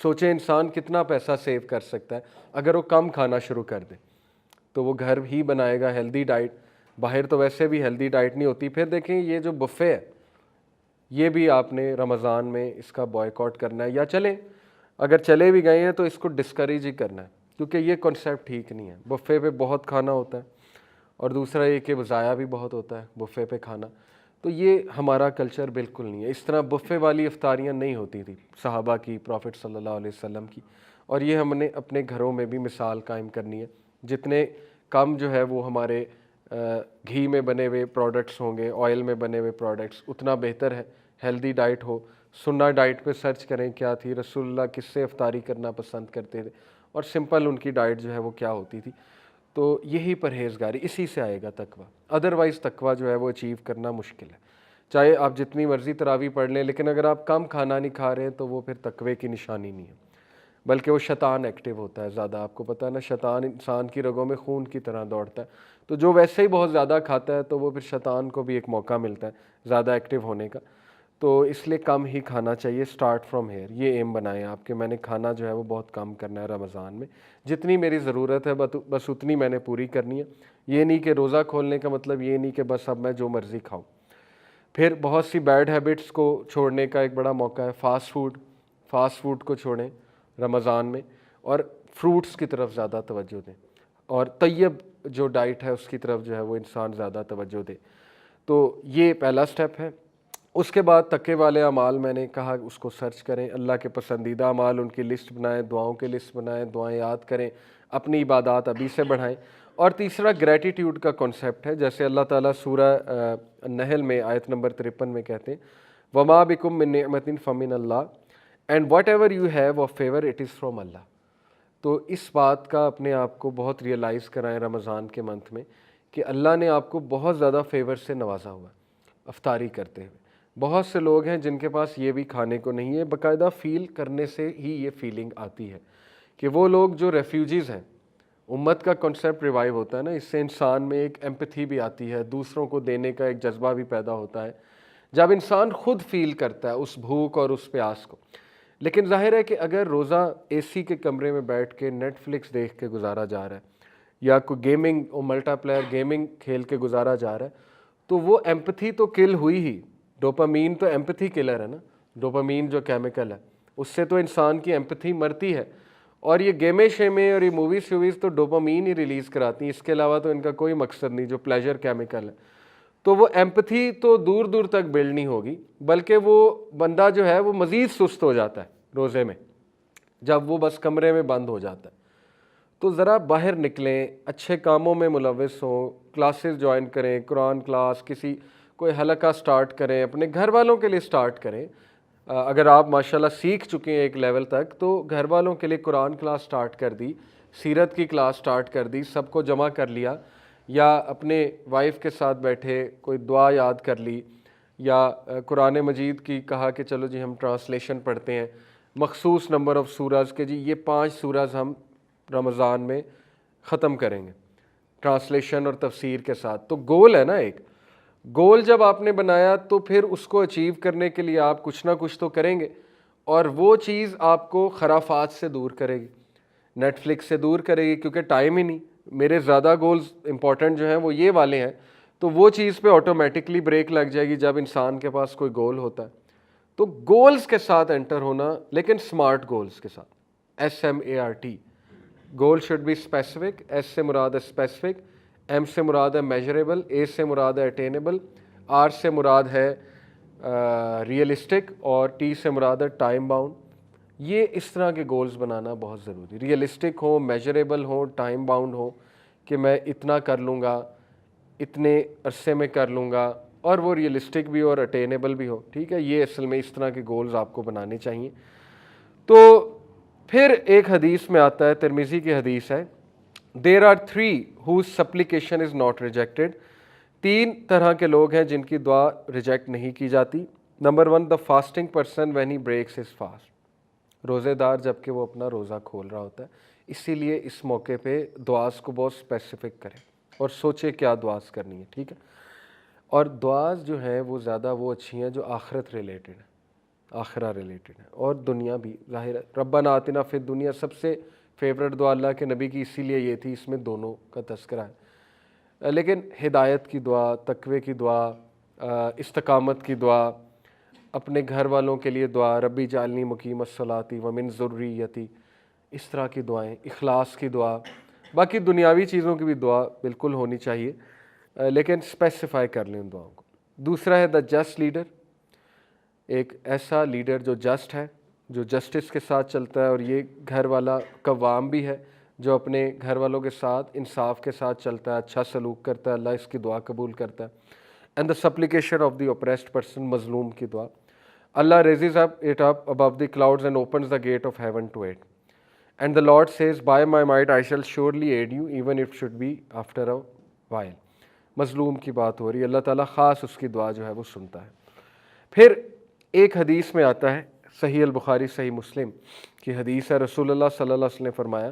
S1: سوچیں انسان کتنا پیسہ سیو کر سکتا ہے اگر وہ کم کھانا شروع کر دے. تو وہ گھر ہی بنائے گا ہیلدی ڈائٹ. باہر تو ویسے بھی ہیلدی ڈائٹ نہیں ہوتی. پھر دیکھیں یہ جو بفے ہے، یہ بھی آپ نے رمضان میں اس کا بوائیکاٹ کرنا ہے. یا چلیں، اگر چلے بھی گئے ہیں تو اس کو ڈسکریج ہی کرنا ہے، کیونکہ یہ کنسیپٹ ٹھیک نہیں ہے. بفے پہ بہت کھانا ہوتا ہے، اور دوسرا یہ کہ ضائع بھی بہت ہوتا ہے بفے پہ کھانا. تو یہ ہمارا کلچر بالکل نہیں ہے. اس طرح بفے والی افطاریاں نہیں ہوتی تھی صحابہ کی، پروفٹ صلی اللہ علیہ وسلم کی. اور یہ ہم نے اپنے گھروں میں بھی مثال قائم کرنی ہے. جتنے کم جو ہے وہ ہمارے گھی میں بنے ہوئے پروڈکٹس ہوں گے، آئل میں بنے ہوئے پروڈکٹس، اتنا بہتر ہے. ہیلدی ڈائٹ ہو. سنہ ڈائٹ پہ سرچ کریں کیا تھی، رسول اللہ کس سے افطاری کرنا پسند کرتے تھے، اور سمپل ان کی ڈائٹ جو ہے وہ کیا ہوتی تھی. تو یہی پرہیزگاری، اسی سے آئے گا تقویٰ. ادروائز تقویٰ جو ہے وہ اچیو کرنا مشکل ہے. چاہے آپ جتنی مرضی تراویح پڑھ لیں، لیکن اگر آپ کم کھانا نہیں کھا رہے ہیں تو وہ پھر تقوی کی نشانی نہیں ہے، بلکہ وہ شیطان ایکٹیو ہوتا ہے زیادہ. آپ کو پتہ ہے نا، شیطان انسان کی رگوں میں خون کی طرح دوڑتا ہے. تو جو ویسے ہی بہت زیادہ کھاتا ہے تو وہ پھر شیطان کو بھی ایک موقع ملتا ہے زیادہ ایکٹیو ہونے کا. تو اس لیے کم ہی کھانا چاہیے. Start from here. یہ ایم بنائیں آپ کہ میں نے کھانا جو ہے وہ بہت کم کرنا ہے رمضان میں. جتنی میری ضرورت ہے بس اتنی میں نے پوری کرنی ہے. یہ نہیں کہ روزہ کھولنے کا مطلب یہ نہیں کہ بس اب میں جو مرضی کھاؤں. پھر بہت سی بیڈ ہیبٹس کو چھوڑنے کا ایک بڑا موقع ہے. فاسٹ فوڈ کو چھوڑیں رمضان میں، اور فروٹس کی طرف زیادہ توجہ دیں، اور طیب جو ڈائٹ ہے اس کی طرف جو ہے وہ انسان زیادہ توجہ دے. تو یہ پہلا سٹیپ ہے. اس کے بعد تقوی والے اعمال میں نے کہا اس کو سرچ کریں. اللہ کے پسندیدہ اعمال، ان کی لسٹ بنائیں، دعاؤں کی لسٹ بنائیں، دعائیں یاد کریں، اپنی عبادات ابھی سے بڑھائیں. اور تیسرا گریٹیٹیوڈ کا کنسیپٹ ہے. جیسے اللہ تعالیٰ سورہ نحل میں آیت نمبر 53 میں کہتے ہیں وَمَا بِكُم مِّن نِعْمَةٍ فَمِنَ اللَّهِ and whatever you have of favour it is from Allah. تو اس بات کا اپنے آپ کو بہت ریئلائز کرائیں رمضان کے منتھ میں کہ اللہ نے آپ کو بہت زیادہ فیور سے نوازا ہوا ہے افطاری کرتے ہوئے. بہت سے لوگ ہیں جن کے پاس یہ بھی کھانے کو نہیں ہے. باقاعدہ فیل کرنے سے ہی یہ فیلنگ آتی ہے کہ وہ لوگ جو ریفیوجیز ہیں، امت کا کنسیپٹ ریوائیو ہوتا ہے نا، اس سے انسان میں ایک ایمپتھی بھی آتی ہے، دوسروں کو دینے کا ایک جذبہ بھی پیدا ہوتا ہے جب انسان خود فیل کرتا ہے اس بھوک اور اس پیاس کو. لیکن ظاہر ہے کہ اگر روزہ اے سی کے کمرے میں بیٹھ کے نیٹ فلکس دیکھ کے گزارا جا رہا ہے، یا کوئی گیمنگ اور ملٹا پلیئر گیمنگ کھیل کے گزارا جا رہا ہے، تو وہ ایمپتھی تو کل ہوئی ہی. ڈوپامین تو ایمپتھی کلر ہے نا، ڈوپامین جو کیمیکل ہے اس سے تو انسان کی ایمپتھی مرتی ہے. اور یہ گیمیں شیمیں اور یہ موویز تو ڈوپامین ہی ریلیز کراتی ہیں. اس کے علاوہ تو ان کا کوئی مقصد نہیں، جو پلیجر کیمیکل ہے. تو وہ ایمپتھی تو دور دور تک بلڈ نہیں ہوگی، بلکہ وہ بندہ جو ہے وہ مزید سست ہو جاتا ہے روزے میں جب وہ بس کمرے میں بند ہو جاتا ہے۔ تو ذرا باہر نکلیں، اچھے کاموں میں ملوث ہوں، کلاسز جوائن کریں، قرآن کلاس، کسی کوئی حلقہ سٹارٹ کریں، اپنے گھر والوں کے لیے سٹارٹ کریں۔ اگر آپ ماشاءاللہ سیکھ چکے ہیں ایک لیول تک تو گھر والوں کے لیے قرآن کلاس سٹارٹ کر دی، سیرت کی کلاس سٹارٹ کر دی، سب کو جمع کر لیا، یا اپنے وائف کے ساتھ بیٹھے کوئی دعا یاد کر لی، یا قرآن مجید کی کہا کہ چلو جی ہم ٹرانسلیشن پڑھتے ہیں، مخصوص نمبر آف سورز کے جی یہ 5 سورز ہم رمضان میں ختم کریں گے ٹرانسلیشن اور تفسیر کے ساتھ۔ تو گول ہے نا، ایک گول جب آپ نے بنایا تو پھر اس کو اچیو کرنے کے لیے آپ کچھ نہ کچھ تو کریں گے، اور وہ چیز آپ کو خرافات سے دور کرے گی، نیٹ فلکس سے دور کرے گی، کیونکہ ٹائم ہی نہیں۔ میرے زیادہ گولز امپورٹنٹ جو ہیں وہ یہ والے ہیں، تو وہ چیز پہ آٹومیٹکلی بریک لگ جائے گی جب انسان کے پاس کوئی گول ہوتا ہے۔ تو گولز کے ساتھ انٹر ہونا، لیکن سمارٹ گولز کے ساتھ، SMART۔ Goal should be specific, S سے مراد ہے اسپیسیفک، ایم سے مراد ہے میجریبل، اے سے مراد ہے اٹینیبل، آر سے مراد ہے ریئلسٹک، اور ٹی سے مراد ہے ٹائم باؤنڈ۔ یہ اس طرح کے گولز بنانا بہت ضروری، ریئلسٹک ہوں، میجریبل ہوں، ٹائم باؤنڈ ہوں، کہ میں اتنا کر لوں گا، اتنے عرصے میں کر لوں گا، اور وہ ریئلسٹک بھی اور اٹینیبل بھی ہو۔ ٹھیک ہے، یہ اصل میں اس طرح کے گولز آپ کو بنانے چاہیے۔ تو پھر ایک حدیث میں آتا ہے، ترمذی کی حدیث ہے، there are 3 whose supplication is not rejected۔ 3 طرح کے لوگ ہیں جن کی دعا ریجیکٹ نہیں کی جاتی۔ Number 1، the fasting person when he breaks his fast۔ روزے دار جب کہ وہ اپنا روزہ کھول رہا ہوتا ہے، اسی لیے اس موقع پہ دعاز کو بہت اسپیسیفک کریں اور سوچے کیا دعاز کرنی ہے، ٹھیک ہے۔ اور دعاز جو ہیں وہ زیادہ وہ اچھی ہیں جو آخرت ریلیٹڈ ہیں، آخرہ ریلیٹڈ ہے، اور دنیا بھی ظاہر ہے۔ ربنا آتنا فی الدنیا سب سے فیوریٹ دعا اللہ کے نبی کی اسی لیے یہ تھی، اس میں دونوں کا تذکرہ ہے۔ لیکن ہدایت کی دعا، تقوی کی دعا، استقامت کی دعا، اپنے گھر والوں کے لیے دعا، ربی جعلنی مقیم الصلاۃ ومن ذریتی، اس طرح کی دعائیں، اخلاص کی دعا، باقی دنیاوی چیزوں کی بھی دعا بالکل ہونی چاہیے، لیکن اسپیسیفائی کر لیں ان دعاؤں کو۔ دوسرا ہے دا جسٹ لیڈر، ایک ایسا لیڈر جو جسٹ ہے، جو جسٹس کے ساتھ چلتا ہے، اور یہ گھر والا قوام بھی ہے جو اپنے گھر والوں کے ساتھ انصاف کے ساتھ چلتا ہے، اچھا سلوک کرتا ہے، اللہ اس کی دعا قبول کرتا ہے۔ And the supplication of the oppressed person, مظلوم کی دعا، اللہ raises it up above the clouds and opens the gate of heaven to it. And the Lord says, by my might I shall surely aid you, even if should be after a while۔ مظلوم کی بات ہو رہی ہے، اللہ تعالیٰ خاص اس کی دعا جو ہے وہ سنتا ہے۔ پھر ایک حدیث میں آتا ہے، صحیح البخاری صحیح مسلم کی حدیث ہے، رسول اللہ صلی اللہ علیہ وسلم نے فرمایا،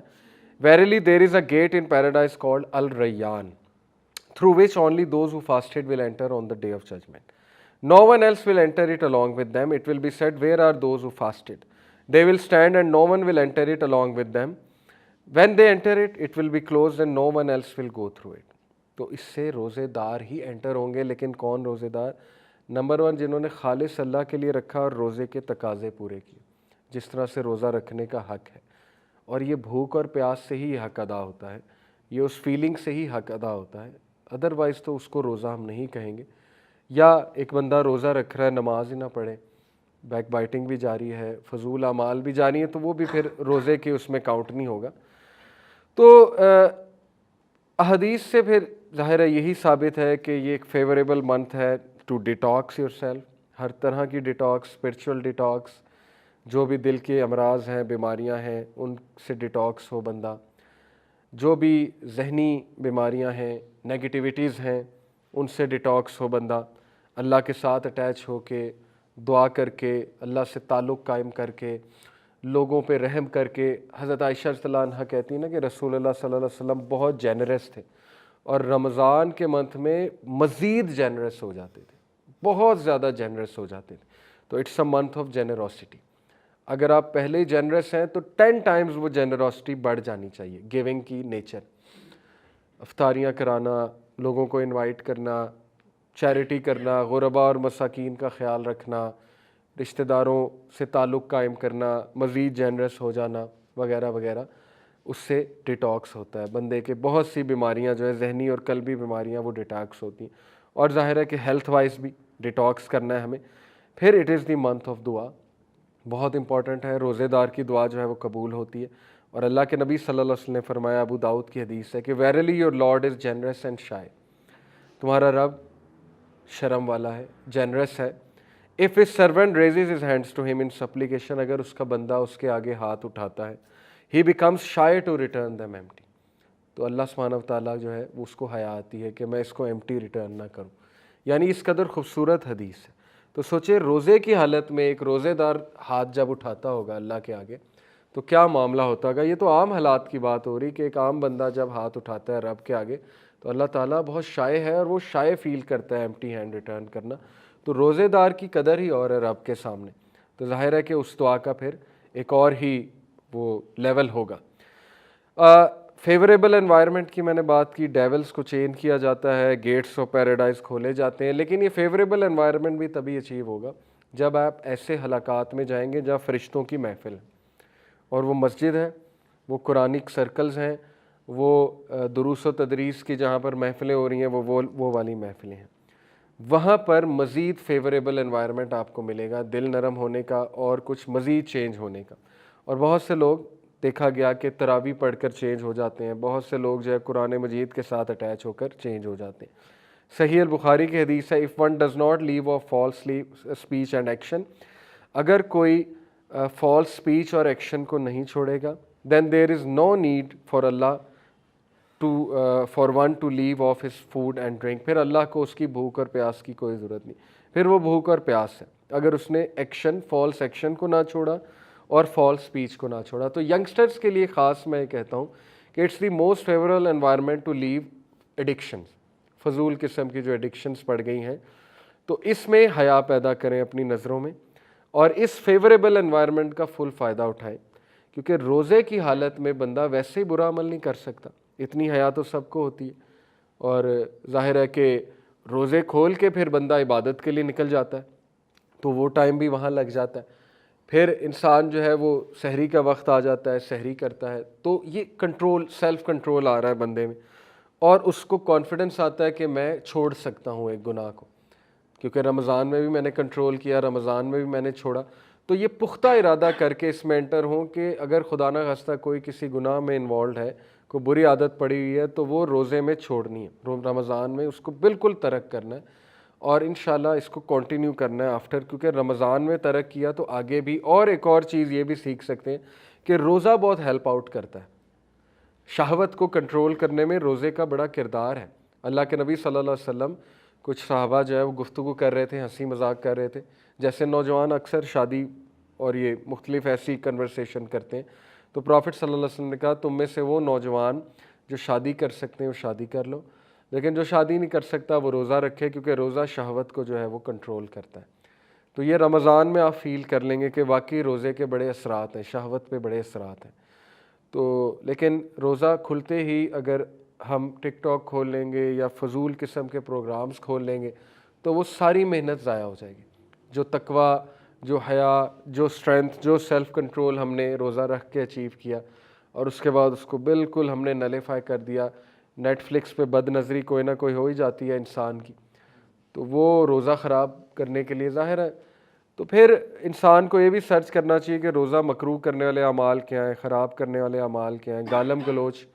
S1: Verily there is a gate in paradise called Al-Rayyan, through which only those who fasted will enter on the day of judgment. No one else will enter it along with them. It will be said, where are those who fasted? They will stand and no one will enter it along with them. When they enter it, it will be closed and no one else will go through it. تو اس سے روزے دار ہی inter ہوں گے، لیکن کون روزے دار؟ نمبر 1، جنہوں نے خالص اللہ کے لیے رکھا اور روزے کے تقاضے پورے کیے، جس طرح سے روزہ رکھنے کا حق ہے، اور یہ بھوک اور پیاس سے ہی حق ادا ہوتا ہے، یہ اس فیلنگ سے ہی حق ادا ہوتا ہے، ادروائز تو اس کو روزہ ہم نہیں کہیں گے۔ یا ایک بندہ روزہ رکھ رہا ہے، نماز ہی نہ پڑھے، بیک بائٹنگ بھی جاری ہے، فضول اعمال بھی جاری ہیں، تو وہ بھی پھر روزے کے اس میں کاؤنٹ نہیں ہوگا۔ تو احادیث سے پھر ظاہر ہے یہی ثابت ہے کہ یہ ایک فیوریبل منتھ ہے ٹو ڈیٹاکس یور سیلف، ہر طرح کی ڈیٹاکس، اسپرچول ڈیٹاکس، جو بھی دل کے امراض ہیں، بیماریاں ہیں، ان سے ڈیٹاکس ہو بندہ، جو بھی ذہنی بیماریاں ہیں، نیگیٹیویٹیز ہیں، ان سے ڈیٹاکس ہو بندہ، اللہ کے ساتھ اٹیچ ہو کے، دعا کر کے، اللہ سے تعلق قائم کر کے، لوگوں پہ رحم کر کے۔ حضرت عائشہ رضی اللہ عنہا کہتی ہیں نا کہ رسول اللہ صلی اللہ علیہ وسلم بہت جینرس تھے، اور رمضان کے منتھ میں مزید جینرس ہو جاتے تھے، بہت زیادہ جینرس ہو جاتے تھے۔ تو it's a month of generosity. اگر آپ پہلے ہی جینرس ہیں تو 10 ٹائمز وہ جینروسٹی بڑھ جانی چاہیے، گیونگ کی نیچر، افطاریاں کرانا، لوگوں کو انوائٹ کرنا، چیریٹی کرنا، غرباء اور مساکین کا خیال رکھنا، رشتہ داروں سے تعلق قائم کرنا، مزید جینرس ہو جانا وغیرہ وغیرہ، اس سے ڈیٹاکس ہوتا ہے بندے کے، بہت سی بیماریاں جو ہیں ذہنی اور قلبی بیماریاں وہ ڈیٹاکس ہوتی ہیں۔ اور ظاہر ہے کہ ہیلتھ وائز بھی ڈیٹاکس کرنا ہے ہمیں. پھر it is the month of دعا، بہت امپورٹنٹ ہے. روزے دار کی دعا جو ہے وہ قبول ہوتی ہے، اور اللہ کے نبی صلی اللہ علیہ وسلم نے فرمایا، ابو داؤد کی حدیث ہے کہ verily your lord is generous and shy, تمہارا رب شرم والا ہے، جنرس ہے. If his servant raises his hands to him in supplication، اگر اس کا بندہ اس کے آگے ہاتھ اٹھاتا ہے، he becomes shy to return them empty، تو اللہ سبحانہ وتعالیٰ جو ہے وہ اس کو حیا آتی ہے کہ میں اس کو ایمٹی ریٹرن نہ کروں. یعنی اس قدر خوبصورت حدیث ہے. تو سوچے روزے کی حالت میں ایک روزے دار ہاتھ جب اٹھاتا ہوگا اللہ کے آگے تو کیا معاملہ ہوتا ہوگا. یہ تو عام حالات کی بات ہو رہی کہ ایک عام بندہ جب ہاتھ اٹھاتا ہے رب کے آگے تو اللہ تعالیٰ بہت شائع ہے، اور وہ شائع فیل کرتا ہے ایمٹی ہینڈ ریٹرن کرنا. تو روزے دار کی قدر ہی اور ہے رب کے سامنے. تو ظاہر ہے کہ اس دعا کا پھر ایک اور ہی وہ لیول ہوگا. فیوریبل انوائرمنٹ کی میں نے بات کی، ڈیولز کو چین کیا جاتا ہے، گیٹس آف پیراڈائز کھولے جاتے ہیں. لیکن یہ فیوریبل انوائرمنٹ بھی تبھی اچیو ہوگا جب آپ ایسے حلقات میں جائیں گے جہاں فرشتوں کی محفل ہے، اور وہ مسجد ہے، وہ قرآنک سرکلز ہیں، وہ دروس و تدریس کی جہاں پر محفلیں ہو رہی ہیں وہ والی محفلیں ہیں. وہاں پر مزید فیوریبل انوائرمنٹ آپ کو ملے گا دل نرم ہونے کا اور کچھ مزید چینج ہونے کا. اور بہت سے لوگ دیکھا گیا کہ تراویح پڑھ کر چینج ہو جاتے ہیں، بہت سے لوگ جو ہے قرآن مجید کے ساتھ اٹیچ ہو کر چینج ہو جاتے ہیں. صحیح البخاری کی حدیث ہے، if one does not leave of false speech and action, اگر کوئی فالس اسپیچ اور ایکشن کو نہیں چھوڑے گا، then there is no need for Allah for one to leave of his food and drink, پھر اللہ کو اس کی بھوک اور پیاس کی کوئی ضرورت نہیں. پھر وہ بھوک اور پیاس ہے اگر اس نے ایکشن فالس ایکشن کو نہ چھوڑا اور فالس اسپیچ کو نہ چھوڑا. تو ینگسٹرز کے لیے خاص میں کہتا ہوں کہ it's the most favourable environment to leave addictions, فضول قسم کی جو ایڈکشنز پڑ گئی ہیں، تو اس میں حیا پیدا کریں اپنی نظروں میں اور اس فیوریبل انوائرمنٹ کا فل فائدہ اٹھائیں. کیونکہ روزے کی حالت میں بندہ ویسے ہی برا عمل نہیں کر سکتا، اتنی حیا تو سب کو ہوتی ہے. اور ظاہر ہے کہ روزے کھول کے پھر بندہ عبادت کے لیے نکل جاتا ہے تو وہ ٹائم بھی وہاں لگ جاتا ہے. پھر انسان جو ہے وہ سحری کا وقت آ جاتا ہے، سحری کرتا ہے، تو یہ کنٹرول، سیلف کنٹرول آ رہا ہے بندے میں، اور اس کو کانفیڈنس آتا ہے کہ میں چھوڑ سکتا ہوں ایک گناہ کو، کیونکہ رمضان میں بھی میں نے کنٹرول کیا، رمضان میں بھی میں نے چھوڑا. تو یہ پختہ ارادہ کر کے اس میں انٹر ہوں کہ اگر خدا نہ خواستہ کوئی کسی گناہ میں انوالوڈ ہے، کوئی بری عادت پڑی ہوئی ہے، تو وہ روزے میں چھوڑنی ہے، رمضان میں اس کو بالکل ترک کرنا ہے، اور انشاءاللہ اس کو کنٹینیو کرنا ہے آفٹر، کیونکہ رمضان میں ترک کیا تو آگے بھی. اور ایک اور چیز یہ بھی سیکھ سکتے ہیں کہ روزہ بہت ہیلپ آؤٹ کرتا ہے، شہوت کو کنٹرول کرنے میں روزے کا بڑا کردار ہے. اللہ کے نبی صلی اللہ علیہ وسلم، کچھ صحابہ جو ہے وہ گفتگو کر رہے تھے، ہنسی مذاق کر رہے تھے، جیسے نوجوان اکثر شادی اور یہ مختلف ایسی کنورسیشن کرتے ہیں. تو پرافٹ صلی اللہ علیہ وسلم نے کہا تم میں سے وہ نوجوان جو شادی کر سکتے ہیں وہ شادی کر لو، لیکن جو شادی نہیں کر سکتا وہ روزہ رکھے، کیونکہ روزہ شہوت کو جو ہے وہ کنٹرول کرتا ہے. تو یہ رمضان میں آپ فیل کر لیں گے کہ واقعی روزے کے بڑے اثرات ہیں، شہوت پہ بڑے اثرات ہیں. تو لیکن روزہ کھلتے ہی اگر ہم ٹک ٹاک کھول لیں گے یا فضول قسم کے پروگرامز کھول لیں گے تو وہ ساری محنت ضائع ہو جائے گی. جو تقویٰ، جو حیا، جو اسٹرینتھ، جو سیلف کنٹرول ہم نے روزہ رکھ کے اچیو کیا، اور اس کے بعد اس کو بالکل ہم نے نلیفائی کر دیا. نیٹ فلکس پہ بد نظری کوئی نہ کوئی ہو ہی جاتی ہے انسان کی، تو وہ روزہ خراب کرنے کے لیے ظاہر ہے. تو پھر انسان کو یہ بھی سرچ کرنا چاہیے کہ روزہ مکروہ کرنے والے اعمال کیا ہیں، خراب کرنے والے اعمال کیا ہیں. گالم گلوچ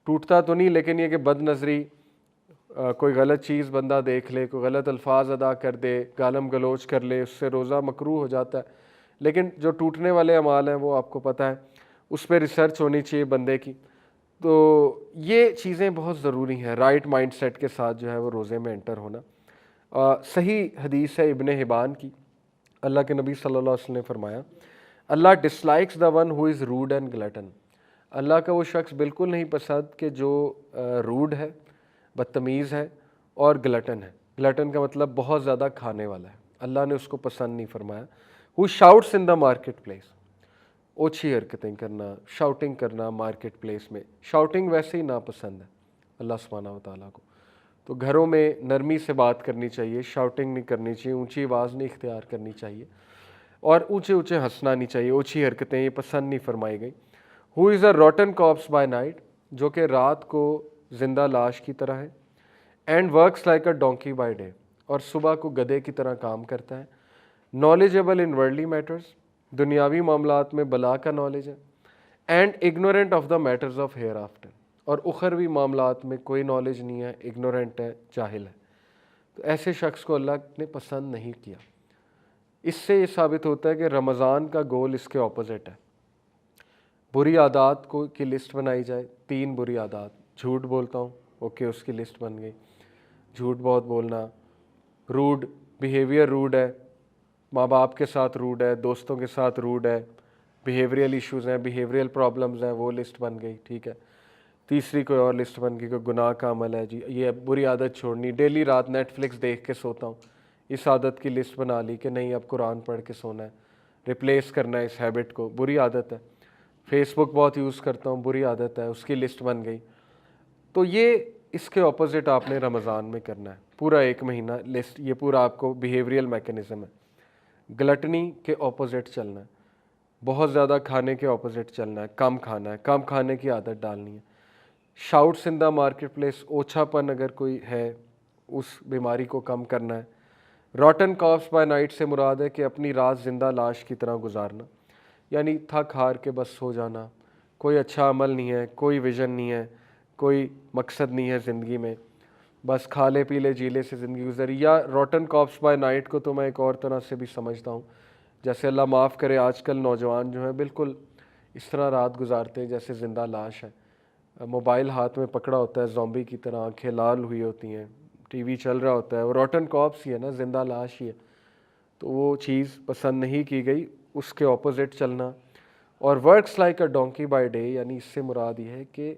S1: ٹوٹتا تو نہیں، لیکن یہ کہ بد نظری، کوئی غلط چیز بندہ دیکھ لے، کوئی غلط الفاظ ادا کر دے، گالم گلوچ کر لے، اس سے روزہ مکروہ ہو جاتا ہے. لیکن جو ٹوٹنے والے اعمال ہیں وہ آپ کو پتہ ہے، اس پہ ریسرچ ہونی چاہیے بندے کی. تو یہ چیزیں بہت ضروری ہیں، رائٹ مائنڈ سیٹ کے ساتھ جو ہے وہ روزے میں انٹر ہونا. صحیح حدیث ہے ابن حبان کی، اللہ کے نبی صلی اللہ علیہ وسلم نے فرمایا اللہ dislikes the one who is rude and glutton, اللہ کا وہ شخص بالکل نہیں پسند کہ جو روڈ ہے، بدتمیز ہے اور گلٹن ہے. گلٹن کا مطلب بہت زیادہ کھانے والا ہے، اللہ نے اس کو پسند نہیں فرمایا. ہو شاؤٹس ان دا مارکیٹ پلیس، اوچھی حرکتیں کرنا، شاؤٹنگ کرنا مارکیٹ پلیس میں. شاؤٹنگ ویسے ہی ناپسند ہے اللہ سبحانہ و تعالیٰ کو. تو گھروں میں نرمی سے بات کرنی چاہیے، شاؤٹنگ نہیں کرنی چاہیے، اونچی آواز نہیں اختیار کرنی چاہیے، اور اونچے اونچے ہنسنا نہیں چاہیے. اوچھی حرکتیں یہ پسند نہیں فرمائی گئی. ہو از اے روٹن کارپس بائی نائٹ، جو کہ رات کو زندہ لاش کی طرح ہے. And works like a donkey by day, اور صبح کو گدھے کی طرح کام کرتا ہے. نالجیبل ان ورلڈلی میٹرز، دنیاوی معاملات میں بلا کا نالج ہے. And ignorant of the matters of hereafter, اور اخروی معاملات میں کوئی نالج نہیں ہے، اگنورینٹ ہے، جاہل ہے. تو ایسے شخص کو اللہ نے پسند نہیں کیا. اس سے یہ ثابت ہوتا ہے کہ رمضان کا گول اس کے اپوزٹ ہے. بری عادات کو کی لسٹ بنائی جائے، 3 بری عادات. جھوٹ بولتا ہوں، اوکے، اس کی لسٹ بن گئی. جھوٹ بہت بولنا. روڈ بیہیویئر، روڈ ہے، ماں باپ کے ساتھ روڈ ہے، دوستوں کے ساتھ روڈ ہے. بیہیویئرل ایشوز ہیں، بیہیویئرل پرابلمز ہیں، وہ لسٹ بن گئی. ٹھیک ہے. تیسری کوئی اور لسٹ بن گئی، کوئی گناہ کا عمل ہے، جی یہ بری عادت چھوڑنی. ڈیلی رات نیٹ فلکس دیکھ کے سوتا ہوں، اس عادت کی لسٹ بنا لی کہ نہیں اب قرآن پڑھ کے سونا ہے، ریپلیس کرنا ہے اس ہیبٹ کو، بری عادت ہے. فیس بک بہت یوز کرتا ہوں، بری عادت ہے، اس کی لسٹ بن گئی. تو یہ اس کے اپوزٹ آپ نے رمضان میں کرنا ہے. پورا 1 مہینہ لسٹ، یہ پورا آپ کو بیہیویئرل میکینزم ہے. گلٹنی کے اپوزٹ چلنا ہے، بہت زیادہ کھانے کے اپوزٹ چلنا ہے، کم کھانا ہے، کم کھانے کی عادت ڈالنی ہے. شاؤٹس ان دا مارکیٹ پلیس، اوچھا پن اگر کوئی ہے اس بیماری کو کم کرنا ہے. روٹن کارپس بائی نائٹ سے مراد ہے کہ اپنی رات زندہ لاش کی طرح گزارنا، یعنی تھک ہار کے بس سو جانا. کوئی اچھا عمل نہیں ہے، کوئی ویژن نہیں ہے، کوئی مقصد نہیں ہے زندگی میں، بس کھا لے پی لے جی لے سے زندگی گزری. یا روٹن کارپس بائی نائٹ کو تو میں ایک اور طرح سے بھی سمجھتا ہوں، جیسے اللہ معاف کرے آج کل نوجوان جو ہیں بالکل اس طرح رات گزارتے ہیں جیسے زندہ لاش ہے. موبائل ہاتھ میں پکڑا ہوتا ہے زومبی کی طرح، آنکھیں لال ہوئی ہوتی ہیں، ٹی وی چل رہا ہوتا ہے، وہ روٹن کارپس ہی ہے نا، زندہ لاش ہی ہے. تو وہ چیز پسند نہیں کی گئی، اس کے اپوزٹ چلنا. اور works like a donkey by day, یعنی اس سے مراد یہ ہے کہ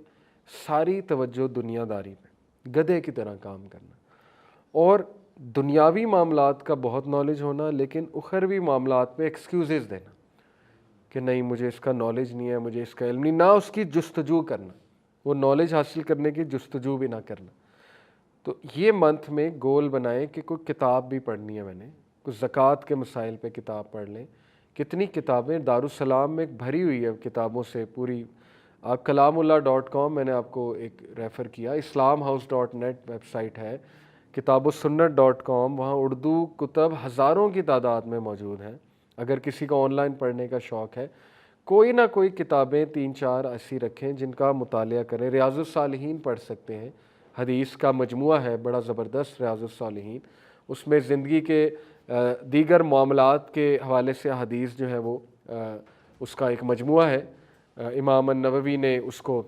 S1: ساری توجہ دنیا داری پہ، گدھے کی طرح کام کرنا. اور دنیاوی معاملات کا بہت نالج ہونا، لیکن اخروی معاملات پہ ایکسکیوزز دینا کہ نہیں مجھے اس کا نالج نہیں ہے، مجھے اس کا علم نہیں، نہ اس کی جستجو کرنا، وہ نالج حاصل کرنے کی جستجو بھی نہ کرنا. تو یہ منتھ میں گول بنائیں کہ کوئی کتاب بھی پڑھنی ہے، میں نے کچھ زکوٰۃ کے مسائل پہ کتاب پڑھ لیں. کتنی کتابیں دارالسلام میں بھری ہوئی ہے کتابوں سے پوری. آپ kalamullah.com میں نے آپ کو ایک ریفر کیا، islamhouse.net ویب سائٹ ہے، kitabusunnat.com، وہاں اردو کتب ہزاروں کی تعداد میں موجود ہیں. اگر کسی کو آن لائن پڑھنے کا شوق ہے، کوئی نہ کوئی کتابیں 3-4 ایسی رکھیں جن کا مطالعہ کریں. ریاض الصالحین پڑھ سکتے ہیں، حدیث کا مجموعہ ہے بڑا زبردست ریاض الصالحین. اس میں زندگی کے دیگر معاملات کے حوالے سے حدیث جو ہے وہ اس کا ایک مجموعہ ہے. امام النووی نے اس کو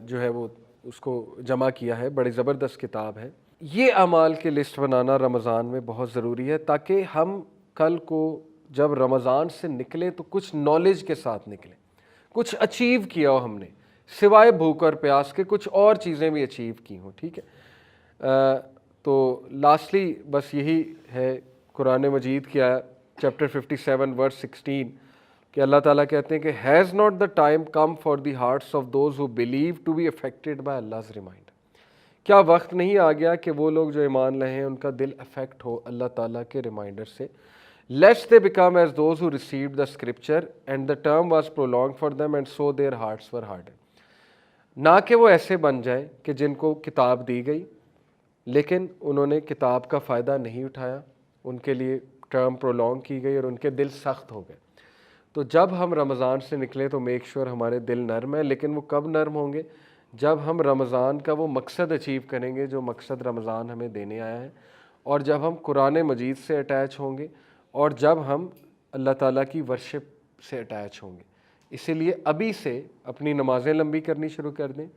S1: جو ہے وہ اس کو جمع کیا ہے، بڑی زبردست کتاب ہے. یہ اعمال کی لسٹ بنانا رمضان میں بہت ضروری ہے تاکہ ہم کل کو جب رمضان سے نکلے تو کچھ نالج کے ساتھ نکلیں، کچھ اچیو کیا ہو ہم نے، سوائے بھوک اور پیاس کے کچھ اور چیزیں بھی اچیو کی ہوں. ٹھیک ہے. تو لاسٹلی بس یہی ہے قرآن مجید کی چیپٹر 57 ورس 16 کہ اللہ تعالیٰ کہتے ہیں کہ has not the time come for the hearts of those who believe to be affected by Allah's reminder. کیا وقت نہیں آ گیا کہ وہ لوگ جو ایمان لائے ہیں ان کا دل افیکٹ ہو اللہ تعالیٰ کے ریمائنڈر سے. Let's they become as those who received the scripture and the term was prolonged for them and so their hearts were hard. نہ کہ وہ ایسے بن جائیں کہ جن کو کتاب دی گئی لیکن انہوں نے کتاب کا فائدہ نہیں اٹھایا، ان کے لیے ٹرم پرولونگ کی گئی اور ان کے دل سخت ہو گئے. تو جب ہم رمضان سے نکلیں تو میک شور ہمارے دل نرم ہیں، لیکن وہ کب نرم ہوں گے؟ جب ہم رمضان کا وہ مقصد اچیو کریں گے جو مقصد رمضان ہمیں دینے آیا ہے، اور جب ہم قرآن مجید سے اٹیچ ہوں گے، اور جب ہم اللہ تعالیٰ کی ورشپ سے اٹیچ ہوں گے. اسی لیے ابھی سے اپنی نمازیں لمبی کرنی شروع کر دیں،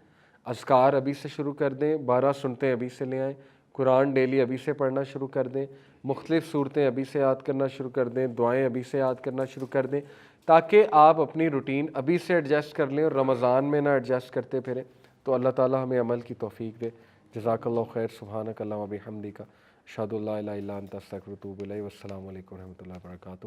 S1: اذکار ابھی سے شروع کر دیں، 12 سنتیں ابھی سے لے آئیں، قرآن ڈیلی ابھی سے پڑھنا شروع کر دیں، مختلف صورتیں ابھی سے یاد کرنا شروع کر دیں، دعائیں ابھی سے یاد کرنا شروع کر دیں، تاکہ آپ اپنی روٹین ابھی سے ایڈجسٹ کر لیں اور رمضان میں نہ ایڈجسٹ کرتے پھریں. تو اللہ تعالیٰ ہمیں عمل کی توفیق دے. جزاک اللہ خیر. سبحانک اللہم و بحمدک، اشہد ان لا الہ الا انت استغفرک و اتوب الیک. والسلام علیکم و رحمۃ اللہ وبرکاتہ.